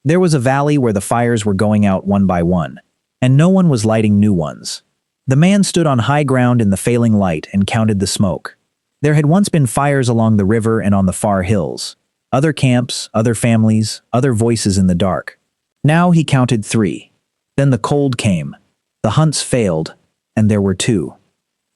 There was a valley where the fires were going out one by one, and no one was lighting new ones. The man stood on high ground in the failing light and counted the smoke. There had once been fires along the river and on the far hills. Other camps, other families, other voices in the dark. Now he counted 3. Then the cold came. The hunts failed, and there were 2.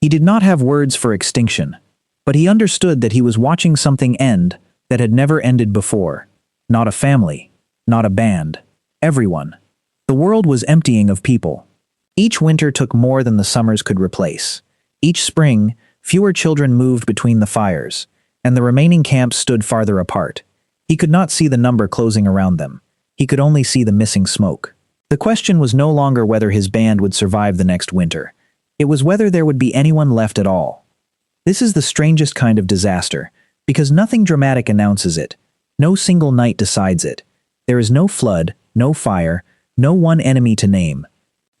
He did not have words for extinction, but he understood that he was watching something end that had never ended before. Not a family, not a band. Everyone. The world was emptying of people. Each winter took more than the summers could replace. Each spring, fewer children moved between the fires, and the remaining camps stood farther apart. He could not see the number closing around them. He could only see the missing smoke. The question was no longer whether his band would survive the next winter. It was whether there would be anyone left at all. This is the strangest kind of disaster, because nothing dramatic announces it. No single night decides it. There is no flood, no fire, no one enemy to name.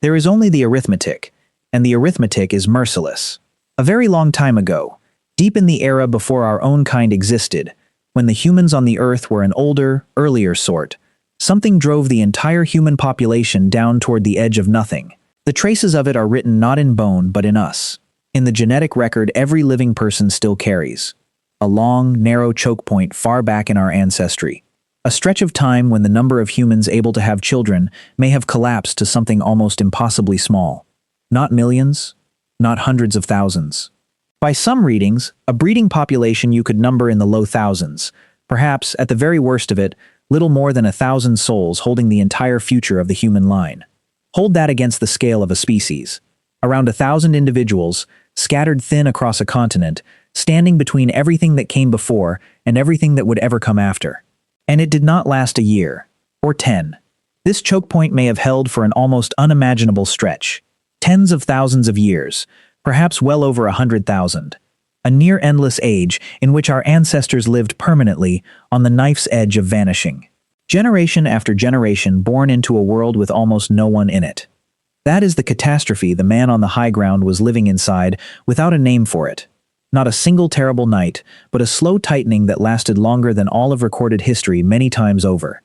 There is only the arithmetic, and the arithmetic is merciless. A very long time ago, deep in the era before our own kind existed, when the humans on the Earth were an older, earlier sort, something drove the entire human population down toward the edge of nothing. The traces of it are written not in bone but in us, in the genetic record every living person still carries. A long, narrow choke point far back in our ancestry. A stretch of time when the number of humans able to have children may have collapsed to something almost impossibly small. Not millions, not hundreds of thousands. By some readings, a breeding population you could number in the low thousands, perhaps, at the very worst of it, little more than 1,000 souls holding the entire future of the human line. Hold that against the scale of a species. Around 1,000 individuals, scattered thin across a continent, standing between everything that came before and everything that would ever come after. And it did not last a year, or 10. This choke point may have held for an almost unimaginable stretch. Tens of thousands of years, perhaps well over 100,000. A near-endless age in which our ancestors lived permanently on the knife's edge of vanishing. Generation after generation born into a world with almost no one in it. That is the catastrophe the man on the high ground was living inside without a name for it. Not a single terrible night, but a slow tightening that lasted longer than all of recorded history many times over.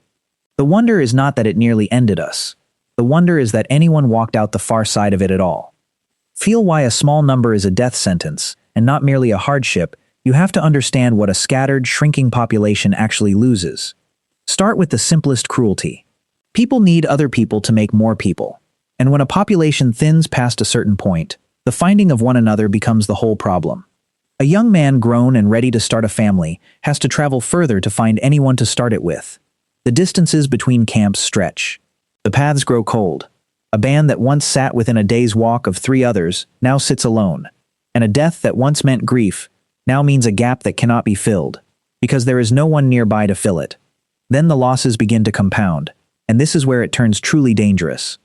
The wonder is not that it nearly ended us. The wonder is that anyone walked out the far side of it at all. Feel why a small number is a death sentence, and not merely a hardship. You have to understand what a scattered, shrinking population actually loses. Start with the simplest cruelty. People need other people to make more people. And when a population thins past a certain point, the finding of one another becomes the whole problem. A young man grown and ready to start a family has to travel further to find anyone to start it with. The distances between camps stretch. The paths grow cold. A band that once sat within a day's walk of 3 others now sits alone. And a death that once meant grief now means a gap that cannot be filled, because there is no one nearby to fill it. Then the losses begin to compound, and this is where it turns truly dangerous.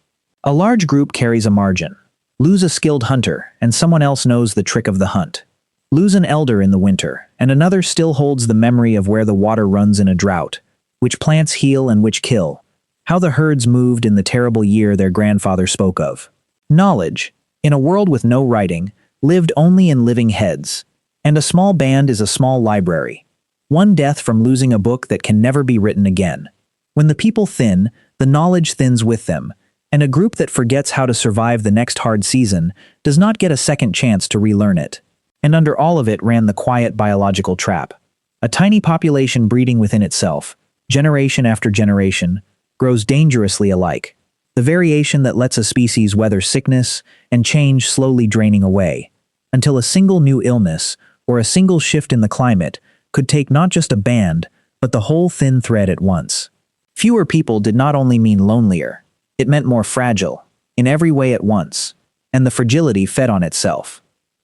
A large group carries a margin. Lose a skilled hunter, and someone else knows the trick of the hunt. Lose an elder in the winter, and another still holds the memory of where the water runs in a drought, which plants heal and which kill, how the herds moved in the terrible year their grandfather spoke of. Knowledge, in a world with no writing, lived only in living heads, and a small band is a small library. One death from losing a book that can never be written again. When the people thin, the knowledge thins with them, and a group that forgets how to survive the next hard season does not get a second chance to relearn it. And under all of it ran the quiet biological trap. A tiny population breeding within itself, generation after generation, grows dangerously alike. The variation that lets a species weather sickness and change slowly draining away, until a single new illness or a single shift in the climate could take not just a band, but the whole thin thread at once. Fewer people did not only mean lonelier, it meant more fragile, in every way at once, and the fragility fed on itself.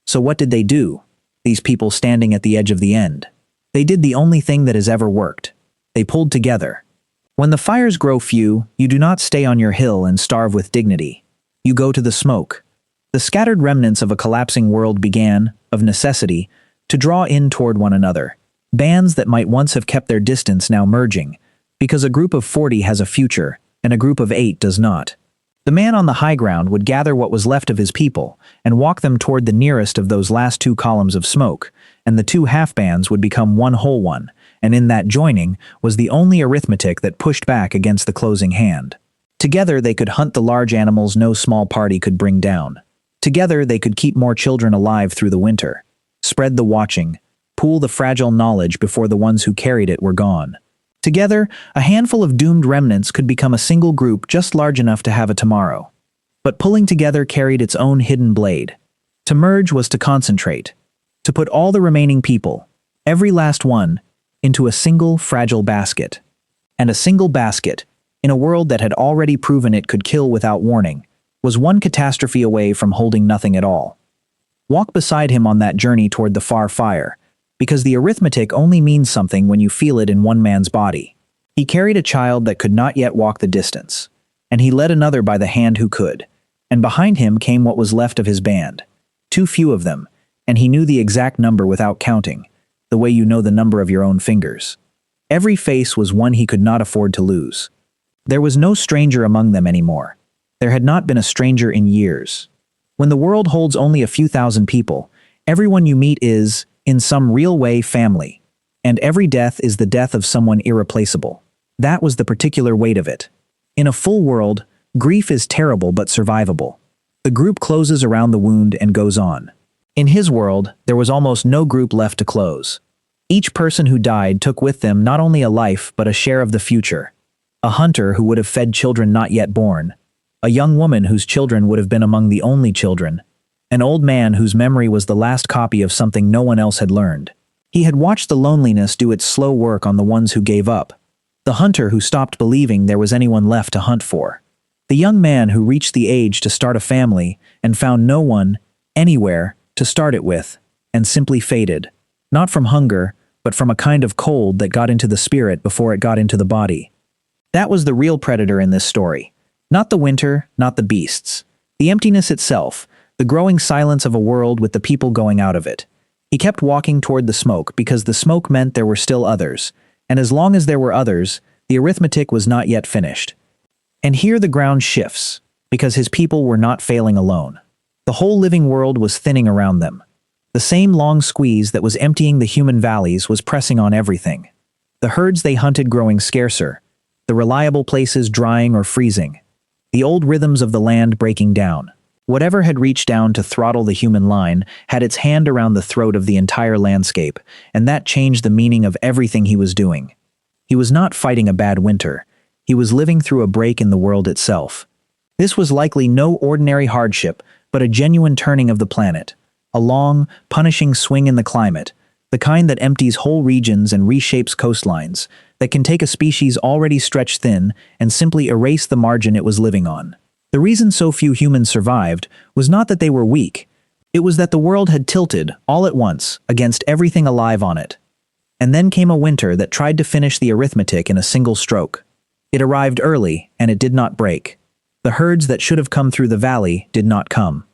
So what did they do, these people standing at the edge of the end? They did the only thing that has ever worked. They pulled together. When the fires grow few, you do not stay on your hill and starve with dignity. You go to the smoke. The scattered remnants of a collapsing world began, of necessity, to draw in toward one another. Bands that might once have kept their distance now merging, because a group of 40 has a future, and a group of 8 does not. The man on the high ground would gather what was left of his people and walk them toward the nearest of those last 2 columns of smoke, and the 2 half-bands would become one whole one, and in that joining was the only arithmetic that pushed back against the closing hand. Together they could hunt the large animals no small party could bring down. Together they could keep more children alive through the winter, spread the watching, pool the fragile knowledge before the ones who carried it were gone. Together, a handful of doomed remnants could become a single group just large enough to have a tomorrow. But pulling together carried its own hidden blade. To merge was to concentrate, to put all the remaining people, every last one, into a single fragile basket. And a single basket, in a world that had already proven it could kill without warning, was one catastrophe away from holding nothing at all. Walk beside him on that journey toward the far fire, because the arithmetic only means something when you feel it in one man's body. He carried a child that could not yet walk the distance, and he led another by the hand who could, and behind him came what was left of his band. Too few of them, and he knew the exact number without counting, the way you know the number of your own fingers. Every face was one he could not afford to lose. There was no stranger among them anymore. There had not been a stranger in years. When the world holds only a few thousand people, everyone you meet is, in some real way, family, and every death is the death of someone irreplaceable. That was the particular weight of it. In a full world, grief is terrible but survivable. The group closes around the wound and goes on. In his world, there was almost no group left to close. Each person who died took with them not only a life but a share of the future. A hunter who would have fed children not yet born. A young woman whose children would have been among the only children. An old man whose memory was the last copy of something no one else had learned. He had watched the loneliness do its slow work on the ones who gave up. The hunter who stopped believing there was anyone left to hunt for. The young man who reached the age to start a family and found no one, anywhere, to start it with, and simply faded. Not from hunger, but from a kind of cold that got into the spirit before it got into the body. That was the real predator in this story. Not the winter, not the beasts. The emptiness itself, the growing silence of a world with the people going out of it. He kept walking toward the smoke because the smoke meant there were still others, and as long as there were others, the arithmetic was not yet finished. And here the ground shifts, because his people were not failing alone. The whole living world was thinning around them. The same long squeeze that was emptying the human valleys was pressing on everything. The herds they hunted growing scarcer, the reliable places drying or freezing, the old rhythms of the land breaking down. Whatever had reached down to throttle the human line had its hand around the throat of the entire landscape, and that changed the meaning of everything he was doing. He was not fighting a bad winter. He was living through a break in the world itself. This was likely no ordinary hardship, but a genuine turning of the planet. A long, punishing swing in the climate, the kind that empties whole regions and reshapes coastlines, that can take a species already stretched thin and simply erase the margin it was living on. The reason so few humans survived was not that they were weak. It was that the world had tilted, all at once, against everything alive on it. And then came a winter that tried to finish the arithmetic in a single stroke. It arrived early, and it did not break. The herds that should have come through the valley did not come.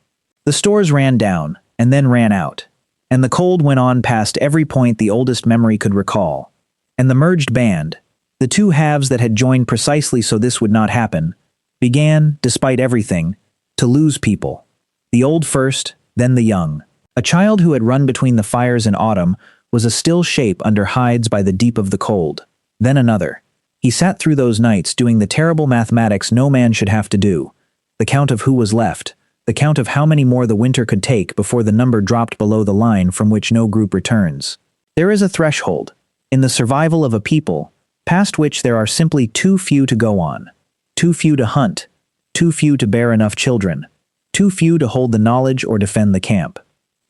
The stores ran down, and then ran out. And the cold went on past every point the oldest memory could recall. And the merged band, the two halves that had joined precisely so this would not happen, began, despite everything, to lose people. The old first, then the young. A child who had run between the fires in autumn was a still shape under hides by the deep of the cold. Then another. He sat through those nights doing the terrible mathematics no man should have to do. The count of who was left, the count of how many more the winter could take before the number dropped below the line from which no group returns. There is a threshold, in the survival of a people, past which there are simply too few to go on. Too few to hunt, too few to bear enough children, too few to hold the knowledge or defend the camp.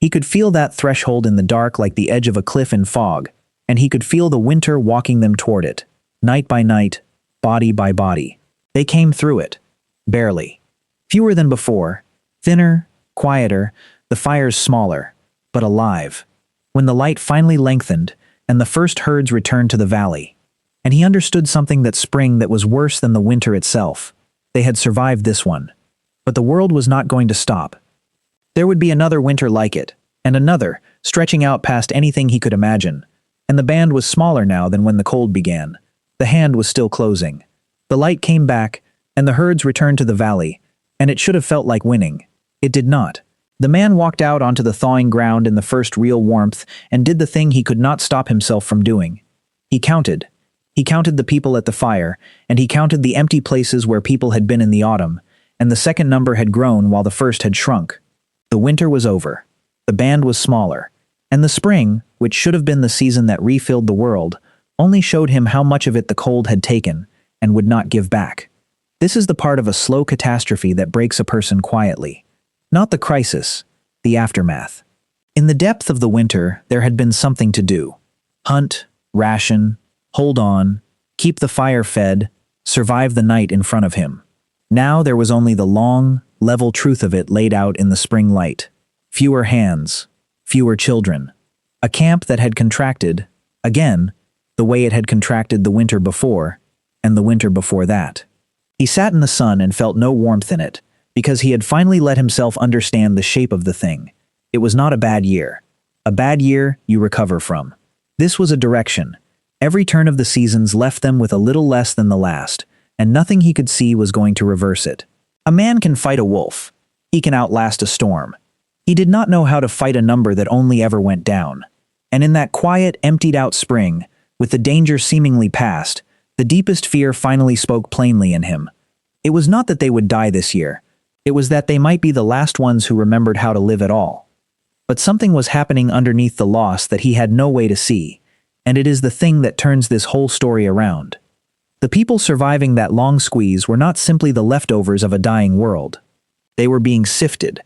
He could feel that threshold in the dark like the edge of a cliff in fog, and he could feel the winter walking them toward it, night by night, body by body. They came through it, barely. Fewer than before, thinner, quieter, the fires smaller, but alive. When the light finally lengthened, and the first herds returned to the valley, and he understood something that spring that was worse than the winter itself. They had survived this one. But the world was not going to stop. There would be another winter like it, and another, stretching out past anything he could imagine. And the band was smaller now than when the cold began. The hand was still closing. The light came back, and the herds returned to the valley, and it should have felt like winning. It did not. The man walked out onto the thawing ground in the first real warmth and did the thing he could not stop himself from doing. He counted. He counted the people at the fire, and he counted the empty places where people had been in the autumn, and the second number had grown while the first had shrunk. The winter was over. The band was smaller. And the spring, which should have been the season that refilled the world, only showed him how much of it the cold had taken and would not give back. This is the part of a slow catastrophe that breaks a person quietly. Not the crisis, the aftermath. In the depth of the winter, there had been something to do. Hunt, ration, hold on, keep the fire fed, survive the night in front of him. Now there was only the long, level truth of it laid out in the spring light. Fewer hands, fewer children. A camp that had contracted, again, the way it had contracted the winter before, and the winter before that. He sat in the sun and felt no warmth in it, because he had finally let himself understand the shape of the thing. It was not a bad year. A bad year you recover from. This was a direction. Every turn of the seasons left them with a little less than the last, and nothing he could see was going to reverse it. A man can fight a wolf. He can outlast a storm. He did not know how to fight a number that only ever went down. And in that quiet, emptied-out spring, with the danger seemingly past, the deepest fear finally spoke plainly in him. It was not that they would die this year. It was that they might be the last ones who remembered how to live at all. But something was happening underneath the loss that he had no way to see, and it is the thing that turns this whole story around. The people surviving that long squeeze were not simply the leftovers of a dying world. They were being sifted.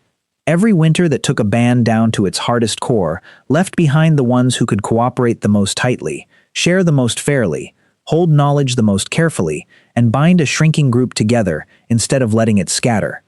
Every winter that took a band down to its hardest core left behind the ones who could cooperate the most tightly, share the most fairly, hold knowledge the most carefully, and bind a shrinking group together instead of letting it scatter.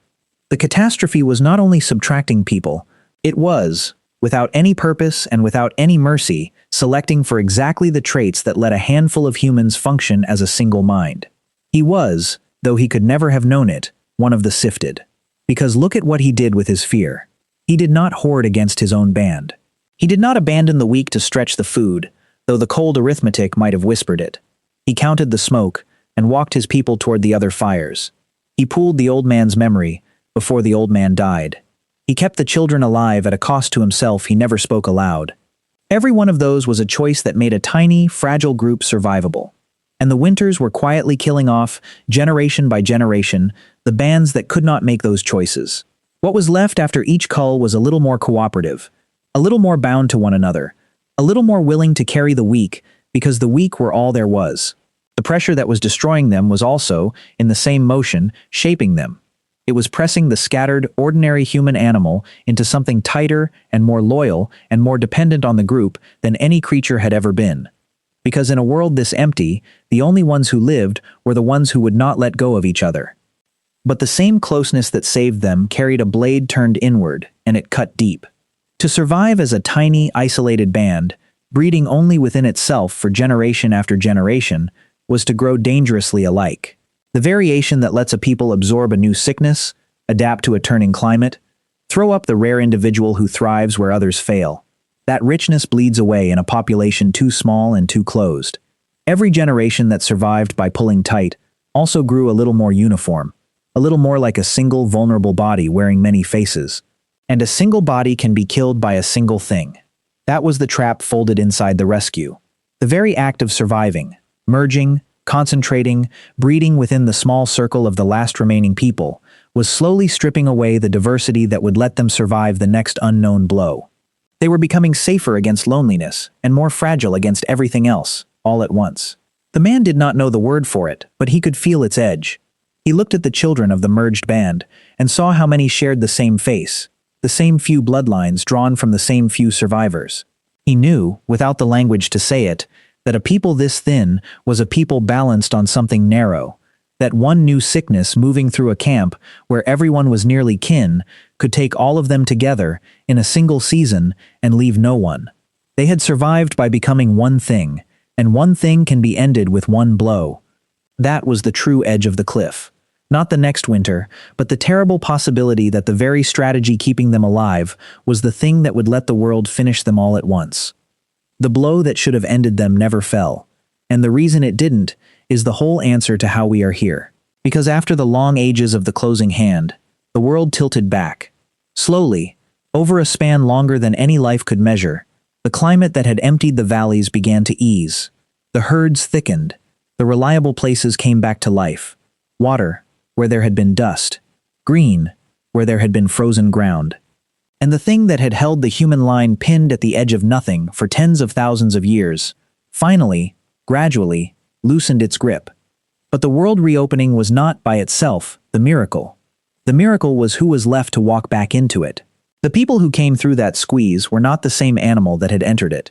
The catastrophe was not only subtracting people, it was, without any purpose and without any mercy, selecting for exactly the traits that let a handful of humans function as a single mind. He was, though he could never have known it, one of the sifted. Because look at what he did with his fear. He did not hoard against his own band. He did not abandon the weak to stretch the food, though the cold arithmetic might have whispered it. He counted the smoke and walked his people toward the other fires. He pooled the old man's memory before the old man died. He kept the children alive at a cost to himself he never spoke aloud. Every one of those was a choice that made a tiny, fragile group survivable. And the winters were quietly killing off, generation by generation, the bands that could not make those choices. What was left after each cull was a little more cooperative, a little more bound to one another, a little more willing to carry the weak, because the weak were all there was. The pressure that was destroying them was also, in the same motion, shaping them. It was pressing the scattered, ordinary human animal into something tighter and more loyal and more dependent on the group than any creature had ever been. Because in a world this empty, the only ones who lived were the ones who would not let go of each other. But the same closeness that saved them carried a blade turned inward, and it cut deep. To survive as a tiny, isolated band, breeding only within itself for generation after generation, was to grow dangerously alike. The variation that lets a people absorb a new sickness, adapt to a turning climate, throw up the rare individual who thrives where others fail. That richness bleeds away in a population too small and too closed. Every generation that survived by pulling tight also grew a little more uniform, a little more like a single vulnerable body wearing many faces. And a single body can be killed by a single thing. That was the trap folded inside the rescue. The very act of surviving, merging, concentrating, breeding within the small circle of the last remaining people, was slowly stripping away the diversity that would let them survive the next unknown blow. They were becoming safer against loneliness and more fragile against everything else, all at once. The man did not know the word for it, but he could feel its edge. He looked at the children of the merged band and saw how many shared the same face, the same few bloodlines drawn from the same few survivors. He knew, without the language to say it, that a people this thin was a people balanced on something narrow, that one new sickness moving through a camp where everyone was nearly kin could take all of them together in a single season and leave no one. They had survived by becoming one thing, and one thing can be ended with one blow. That was the true edge of the cliff. Not the next winter, but the terrible possibility that the very strategy keeping them alive was the thing that would let the world finish them all at once. The blow that should have ended them never fell, and the reason it didn't is the whole answer to how we are here. Because after the long ages of the closing hand, the world tilted back. Slowly, over a span longer than any life could measure, the climate that had emptied the valleys began to ease. The herds thickened. The reliable places came back to life. Water, where there had been dust. Green, where there had been frozen ground. And the thing that had held the human line pinned at the edge of nothing for tens of thousands of years, finally, gradually, loosened its grip. But the world reopening was not, by itself, the miracle. The miracle was who was left to walk back into it. The people who came through that squeeze were not the same animal that had entered it.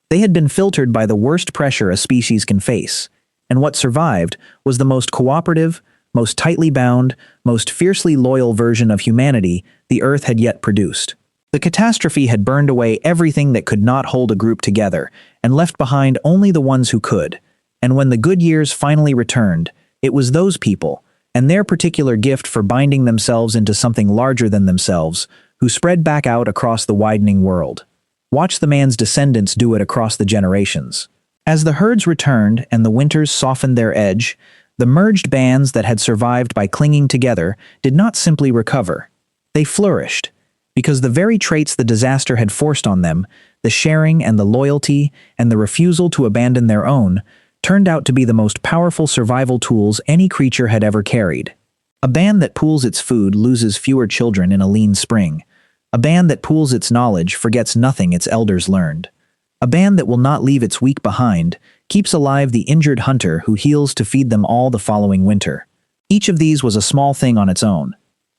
They had been filtered by the worst pressure a species can face, and what survived was the most cooperative, most tightly bound, most fiercely loyal version of humanity the Earth had yet produced. The catastrophe had burned away everything that could not hold a group together, and left behind only the ones who could. And when the good years finally returned, it was those people, and their particular gift for binding themselves into something larger than themselves, who spread back out across the widening world. Watch the man's descendants do it across the generations. As the herds returned and the winters softened their edge, the merged bands that had survived by clinging together did not simply recover. They flourished, because the very traits the disaster had forced on them, the sharing and the loyalty and the refusal to abandon their own, turned out to be the most powerful survival tools any creature had ever carried. A band that pools its food loses fewer children in a lean spring. A band that pools its knowledge forgets nothing its elders learned. A band that will not leave its weak behind keeps alive the injured hunter who heals to feed them all the following winter. Each of these was a small thing on its own.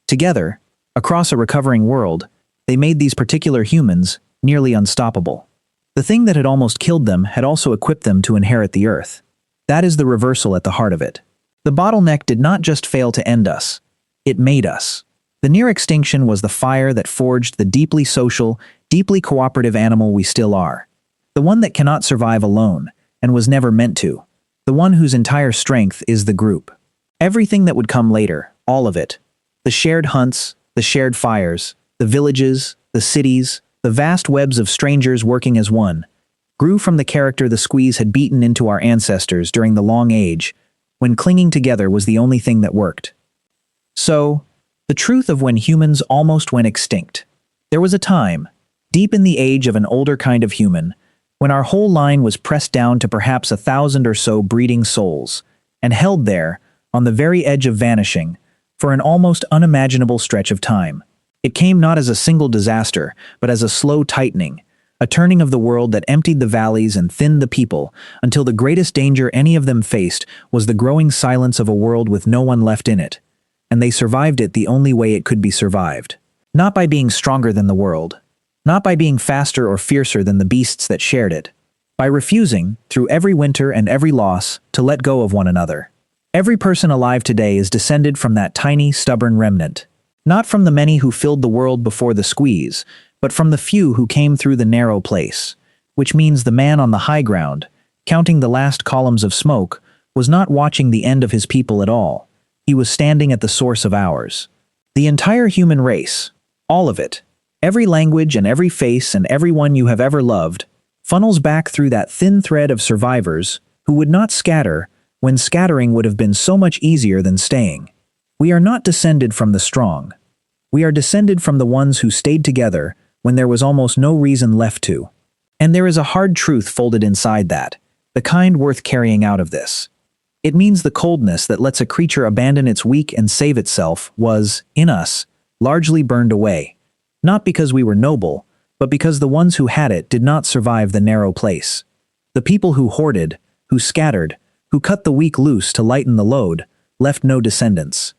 Together, across a recovering world, they made these particular humans nearly unstoppable. The thing that had almost killed them had also equipped them to inherit the Earth. That is the reversal at the heart of it. The bottleneck did not just fail to end us, it made us. The near extinction was the fire that forged the deeply social, deeply cooperative animal we still are. The one that cannot survive alone, and was never meant to. The one whose entire strength is the group. Everything that would come later, all of it. The shared hunts, the shared fires, the villages, the cities, the vast webs of strangers working as one, grew from the character the squeeze had beaten into our ancestors during the long age, when clinging together was the only thing that worked. So, the truth of when humans almost went extinct. There was a time, deep in the age of an older kind of human, when our whole line was pressed down to perhaps 1,000 or so breeding souls, and held there, on the very edge of vanishing, for an almost unimaginable stretch of time. It came not as a single disaster, but as a slow tightening, a turning of the world that emptied the valleys and thinned the people, until the greatest danger any of them faced was the growing silence of a world with no one left in it. And they survived it the only way it could be survived. Not by being stronger than the world. Not by being faster or fiercer than the beasts that shared it. By refusing, through every winter and every loss, to let go of one another. Every person alive today is descended from that tiny, stubborn remnant. Not from the many who filled the world before the squeeze, but from the few who came through the narrow place. Which means the man on the high ground, counting the last columns of smoke, was not watching the end of his people at all. He was standing at the source of ours. The entire human race, all of it, every language and every face and everyone you have ever loved, funnels back through that thin thread of survivors who would not scatter when scattering would have been so much easier than staying. We are not descended from the strong. We are descended from the ones who stayed together when there was almost no reason left to. And there is a hard truth folded inside that, the kind worth carrying out of this. It means the coldness that lets a creature abandon its weak and save itself was, in us, largely burned away. Not because we were noble, but because the ones who had it did not survive the narrow place. The people who hoarded, who scattered, who cut the weak loose to lighten the load, left no descendants.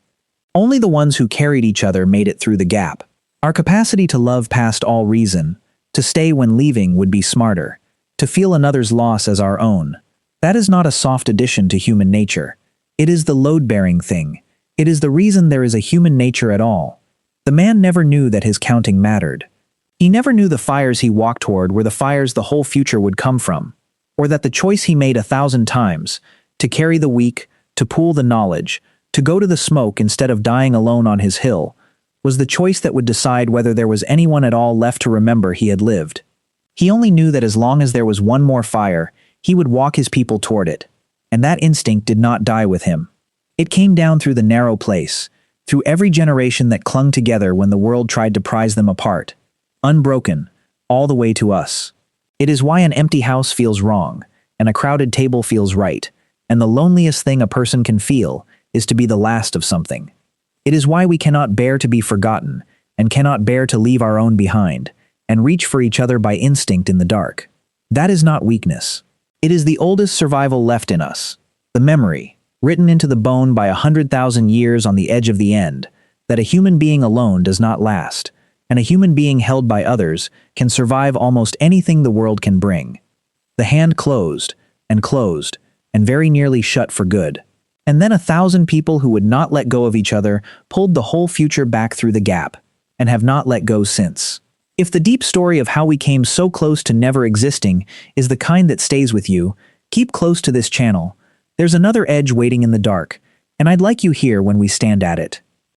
Only the ones who carried each other made it through the gap. Our capacity to love past all reason, to stay when leaving would be smarter, to feel another's loss as our own. That is not a soft addition to human nature. It is the load-bearing thing. It is the reason there is a human nature at all. The man never knew that his counting mattered. He never knew the fires he walked toward were the fires the whole future would come from, or that the choice he made 1,000 times, to carry the weak, to pool the knowledge, to go to the smoke instead of dying alone on his hill, was the choice that would decide whether there was anyone at all left to remember he had lived. He only knew that as long as there was one more fire, he would walk his people toward it, and that instinct did not die with him. It came down through the narrow place, through every generation that clung together when the world tried to prise them apart, unbroken, all the way to us. It is why an empty house feels wrong, and a crowded table feels right, and the loneliest thing a person can feel is to be the last of something. It is why we cannot bear to be forgotten, and cannot bear to leave our own behind, and reach for each other by instinct in the dark. That is not weakness. It is the oldest survival left in us, the memory, written into the bone by 100,000 years on the edge of the end, that a human being alone does not last, and a human being held by others can survive almost anything the world can bring. The hand closed, and very nearly shut for good. And then 1,000 people who would not let go of each other pulled the whole future back through the gap, and have not let go since. If the deep story of how we came so close to never existing is the kind that stays with you, keep close to this channel. There's another edge waiting in the dark, and I'd like you here when we stand at it.